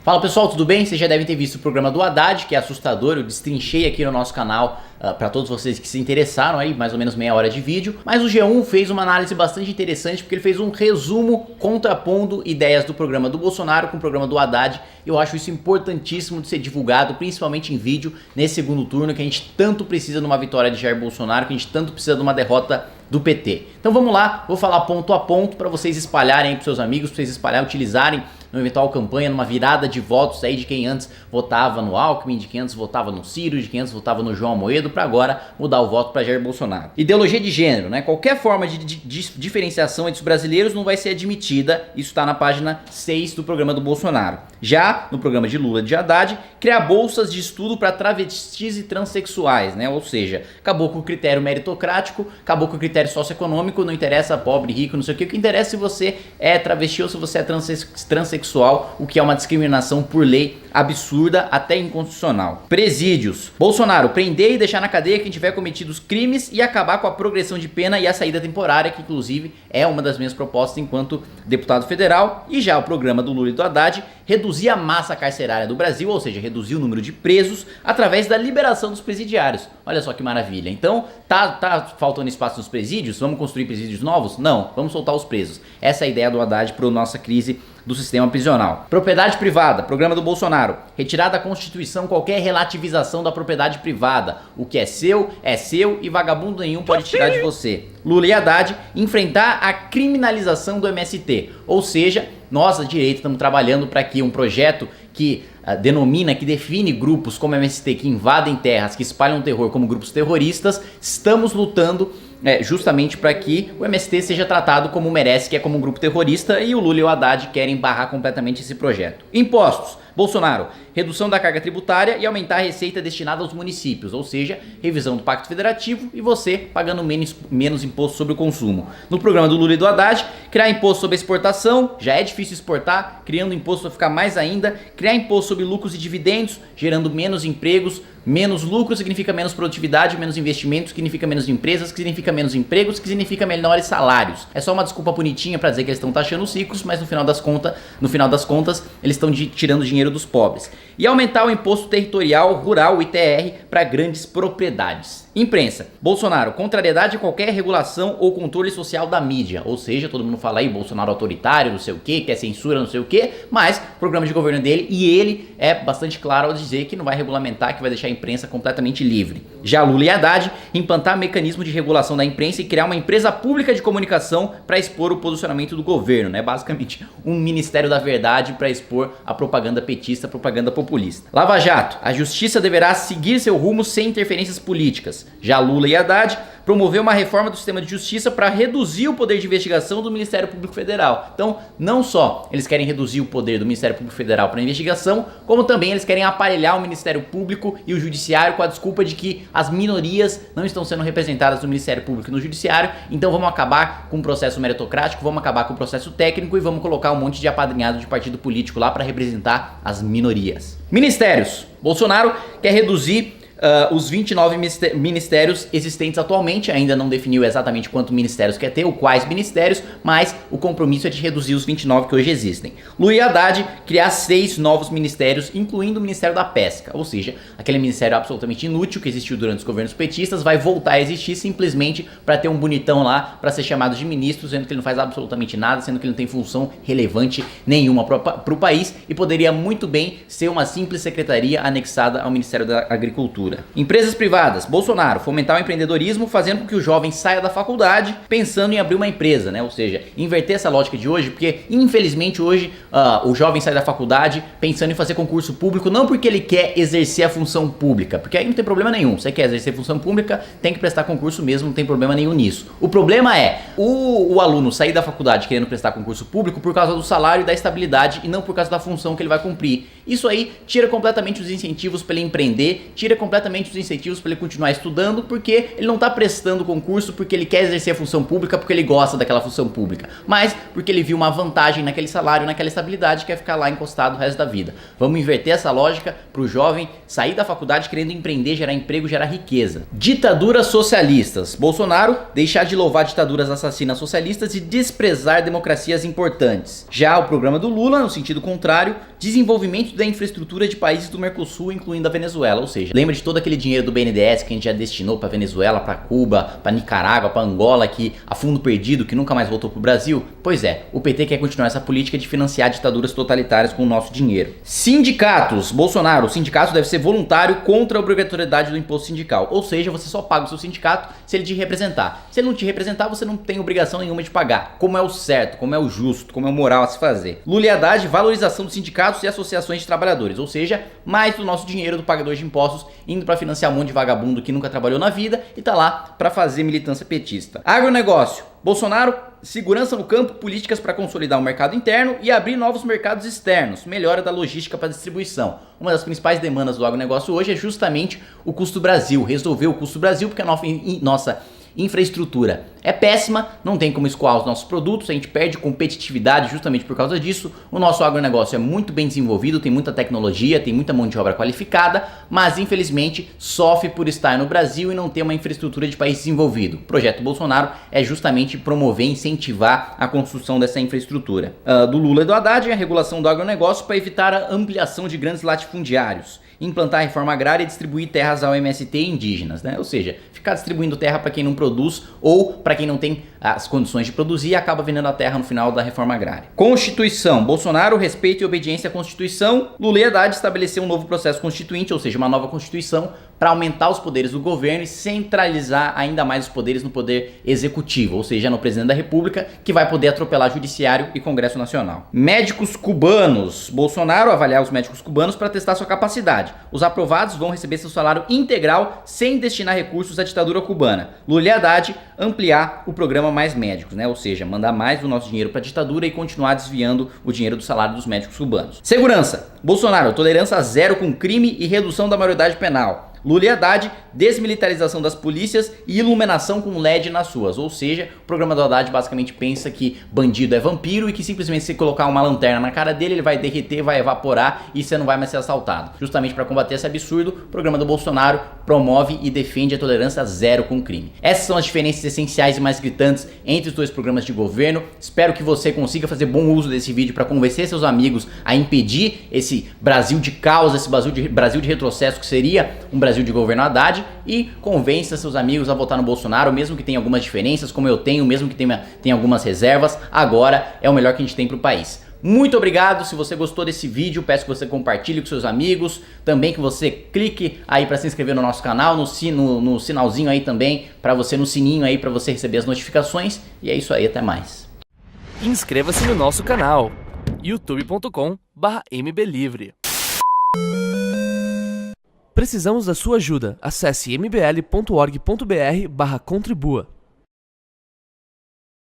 Fala pessoal, tudo bem? Vocês já devem ter visto o programa do Haddad, que é assustador, eu destrinchei aqui no nosso canal para todos vocês que se interessaram aí, mais ou menos meia hora de vídeo. Mas o G1 fez uma análise bastante interessante porque ele fez um resumo contrapondo ideias do programa do Bolsonaro com o programa do Haddad. Eu acho isso importantíssimo de ser divulgado, principalmente em vídeo, nesse segundo turno, que a gente tanto precisa de uma vitória de Jair Bolsonaro, que a gente tanto precisa de uma derrota do PT. Então vamos lá, vou falar ponto a ponto para vocês espalharem para seus amigos, para vocês espalharem, utilizarem numa eventual campanha, numa virada de votos aí de quem antes votava no Alckmin, de quem antes votava no Ciro, de quem antes votava no João Amoedo, para agora mudar o voto para Jair Bolsonaro. Ideologia de gênero, né? Qualquer forma de diferenciação entre os brasileiros não vai ser admitida, isso está na página 6 do programa do Bolsonaro. Já no programa de Lula de Haddad, criar bolsas de estudo para travestis e transexuais, né? Ou seja, acabou com o critério meritocrático, acabou com o critério socioeconômico, não interessa pobre, rico, não sei o que interessa é se você é travesti ou se você é transexual, o que é uma discriminação por lei absurda, até inconstitucional. Presídios. Bolsonaro, prender e deixar na cadeia quem tiver cometido os crimes e acabar com a progressão de pena e a saída temporária, que inclusive é uma das minhas propostas enquanto deputado federal. E já o programa do Lula e do Haddad, reduzir a massa carcerária do Brasil, ou seja, reduzir o número de presos através da liberação dos presidiários. Olha só que maravilha. Então, tá faltando espaço nos presídios? Vamos construir presídios novos? Não, vamos soltar os presos. Essa é a ideia do Haddad para a nossa crise do sistema prisional. Propriedade privada, programa do Bolsonaro. Retirar da Constituição qualquer relativização da propriedade privada. O que é seu e vagabundo nenhum pode tirar de você. Lula e Haddad, enfrentar a criminalização do MST. Ou seja, nós, a direita, estamos trabalhando para que um projeto que que define grupos como MST que invadem terras, que espalham terror como grupos terroristas, estamos lutando justamente para que o MST seja tratado como merece, que é como um grupo terrorista, e o Lula e o Haddad querem barrar completamente esse projeto. Impostos. Bolsonaro, redução da carga tributária e aumentar a receita destinada aos municípios, ou seja, revisão do Pacto Federativo e você pagando menos imposto sobre o consumo. No programa do Lula e do Haddad, criar imposto sobre exportação, já é difícil exportar, criando imposto vai ficar mais ainda, criar imposto sobre lucros e dividendos, gerando menos empregos, menos lucro significa menos produtividade, menos investimento significa menos empresas, que significa menos empregos, que significa menores salários. É só uma desculpa bonitinha para dizer que eles estão taxando os ricos, mas no final das contas eles estão tirando dinheiro dos pobres. E aumentar o imposto territorial rural, o ITR, para grandes propriedades. Imprensa. Bolsonaro, contrariedade a qualquer regulação ou controle social da mídia. Ou seja, todo mundo fala aí, Bolsonaro autoritário, não sei o que, quer censura, não sei o que, mas o programa de governo dele, e ele é bastante claro ao dizer que não vai regulamentar, que vai deixar a imprensa completamente livre. Já Lula e Haddad, implantar mecanismo de regulação da imprensa e criar uma empresa pública de comunicação para expor o posicionamento do governo, né? Basicamente, um Ministério da Verdade para expor a propaganda petista, a propaganda populista. Lava Jato, a justiça deverá seguir seu rumo sem interferências políticas. Já Lula e Haddad, promover uma reforma do sistema de justiça para reduzir o poder de investigação do Ministério Público Federal. Então, não só eles querem reduzir o poder do Ministério Público Federal para investigação, como também eles querem aparelhar o Ministério Público e o Judiciário com a desculpa de que as minorias não estão sendo representadas no Ministério Público e no Judiciário, então vamos acabar com o processo meritocrático, vamos acabar com o processo técnico e vamos colocar um monte de apadrinhado de partido político lá para representar as minorias. Ministérios. Bolsonaro quer reduzir os 29 ministérios existentes atualmente, ainda não definiu exatamente quantos ministérios quer ter, ou quais ministérios, mas o compromisso é de reduzir os 29 que hoje existem. Lula e Haddad criar 6 novos ministérios, incluindo o Ministério da Pesca, ou seja, aquele ministério absolutamente inútil que existiu durante os governos petistas, vai voltar a existir simplesmente para ter um bonitão lá, para ser chamado de ministro, sendo que ele não faz absolutamente nada, sendo que ele não tem função relevante nenhuma para o país, e poderia muito bem ser uma simples secretaria anexada ao Ministério da Agricultura. Empresas privadas. Bolsonaro, fomentar o empreendedorismo, fazendo com que o jovem saia da faculdade pensando em abrir uma empresa, né? Ou seja, inverter essa lógica de hoje, porque infelizmente hoje o jovem sai da faculdade pensando em fazer concurso público, não porque ele quer exercer a função pública, porque aí não tem problema nenhum. Você quer exercer função pública, tem que prestar concurso mesmo, não tem problema nenhum nisso. O problema é o aluno sair da faculdade querendo prestar concurso público por causa do salário e da estabilidade e não por causa da função que ele vai cumprir. Isso aí tira completamente os incentivos para ele empreender, tira completamente completamente os incentivos para ele continuar estudando, porque ele não está prestando concurso porque ele quer exercer a função pública, porque ele gosta daquela função pública, mas porque ele viu uma vantagem naquele salário, naquela estabilidade, quer ficar lá encostado o resto da vida. Vamos inverter essa lógica para o jovem sair da faculdade querendo empreender, gerar emprego, gerar riqueza. Ditaduras socialistas. Bolsonaro deixar de louvar ditaduras assassinas socialistas e desprezar democracias importantes. Já o programa do Lula, no sentido contrário, desenvolvimento da infraestrutura de países do Mercosul, incluindo a Venezuela. Ou seja, lembra de todo aquele dinheiro do BNDES que a gente já destinou para Venezuela, para Cuba, para Nicarágua, para Angola, que a fundo perdido, que nunca mais voltou para o Brasil? Pois é, o PT quer continuar essa política de financiar ditaduras totalitárias com o nosso dinheiro. Sindicatos. Bolsonaro, o sindicato deve ser voluntário contra a obrigatoriedade do imposto sindical. Ou seja, você só paga o seu sindicato se ele te representar. Se ele não te representar, você não tem obrigação nenhuma de pagar. Como é o certo, como é o justo, como é o moral a se fazer. Lula e Haddad, valorização dos sindicatos e associações de trabalhadores. Ou seja, mais do nosso dinheiro do pagador de impostos indo para financiar um monte de vagabundo que nunca trabalhou na vida e tá lá para fazer militância petista. Agronegócio. Bolsonaro, segurança no campo, políticas para consolidar o mercado interno e abrir novos mercados externos, melhora da logística para distribuição. Uma das principais demandas do agronegócio hoje é justamente o custo Brasil, resolver o custo Brasil, porque a nossa infraestrutura é péssima, não tem como escoar os nossos produtos, a gente perde competitividade justamente por causa disso. O nosso agronegócio é muito bem desenvolvido, tem muita tecnologia, tem muita mão de obra qualificada, mas infelizmente sofre por estar no Brasil e não ter uma infraestrutura de país desenvolvido. O projeto Bolsonaro é justamente promover e incentivar a construção dessa infraestrutura. Do Lula e do Haddad, a regulação do agronegócio para evitar a ampliação de grandes latifundiários, implantar a reforma agrária e distribuir terras ao MST e indígenas, né? Ou seja, ficar distribuindo terra para quem não produz ou para quem não tem as condições de produzir e acaba vendendo a terra no final da reforma agrária. Constituição. Bolsonaro, respeito e obediência à Constituição. Lula e Haddad estabelecer um novo processo constituinte, ou seja, uma nova Constituição para aumentar os poderes do governo e centralizar ainda mais os poderes no poder executivo, ou seja, no presidente da República, que vai poder atropelar Judiciário e Congresso Nacional. Médicos cubanos. Bolsonaro avaliar os médicos cubanos para testar sua capacidade. Os aprovados vão receber seu salário integral sem destinar recursos à ditadura cubana. Lula e Haddad ampliar o programa Mais Médicos, né? Ou seja, mandar mais do nosso dinheiro para a ditadura e continuar desviando o dinheiro do salário dos médicos cubanos. Segurança. Bolsonaro, tolerância zero com crime e redução da maioridade penal. Lula e Haddad, desmilitarização das polícias e iluminação com LED nas ruas. Ou seja, o programa do Haddad basicamente pensa que bandido é vampiro e que simplesmente se colocar uma lanterna na cara dele, ele vai derreter, vai evaporar e você não vai mais ser assaltado. Justamente para combater esse absurdo, o programa do Bolsonaro promove e defende a tolerância zero com crime. Essas são as diferenças essenciais e mais gritantes entre os dois programas de governo. Espero que você consiga fazer bom uso desse vídeo para convencer seus amigos a impedir esse Brasil de caos, esse Brasil de retrocesso que seria um Brasil de governo Haddad, e convença seus amigos a votar no Bolsonaro, mesmo que tenha algumas diferenças, como eu tenho, mesmo que tenha algumas reservas, agora é o melhor que a gente tem para o país. Muito obrigado, se você gostou desse vídeo, peço que você compartilhe com seus amigos, também que você clique aí para se inscrever no nosso canal, no sinalzinho aí também, para você, no sininho aí para você receber as notificações, e é isso aí, até mais. Inscreva-se no nosso canal, youtube.com/mblivre. Precisamos da sua ajuda. Acesse mbl.org.br/contribua.